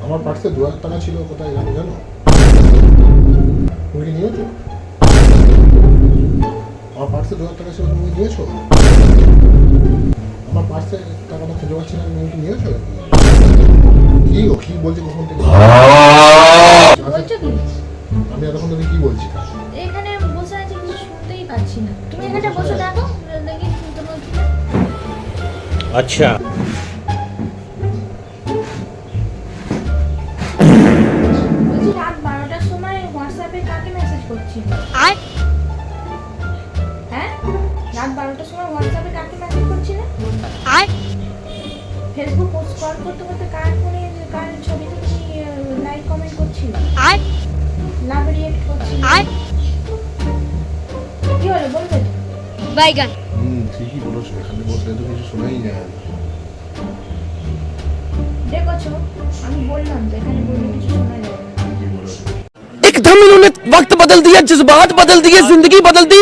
আমার পার্সে 2000 টাকা ছিল, কোথায় জানো জানো? তুমি কি নিয়েছো? আমার পার্সে 2000 টাকা ছিল, তুমি নিয়েছো? আমার পার্সে টাকাটা খুঁজে পাচ্ছি না, তুমি কি নিয়েছো? কি ও কি বলছে কখন থেকে? বলছো কি? আমি এতক্ষণ ধরে কি বলছি? এখানে বসে আছি, কিছু শুনতেই পাচ্ছি না। তুমি এখানে বসে থাকো, দেখি শুনতে পাচ্ছি না। अच्छा বলছি রাত 12টার সময় হোয়াটসঅ্যাপে কাকে মেসেজ করছিল? হ্যাঁ, রাত 12টার সময় হোয়াটসঅ্যাপে কাকে মেসেজ করছিলে? ফেসবুক স্ক্রল করতে করতে কার ফোনে কার ছবিতে তুমি লাইক কমেন্ট করছিলে? লাভ রিয়েক্ট করছিলে? কি হলো বলবে তো? বাইগান ঠিকই বলেছো, এখানে বসলে তো কিছু শোনাই যায় না। দেখছো, আমি বললাম তো এখানে বললে কিছু শোনা যাবে না। ঠিকই বলেছো। एकदम इन्होंने वक्त बदल दिया, जज्बात बदल दिए, जिंदगी बदल दी।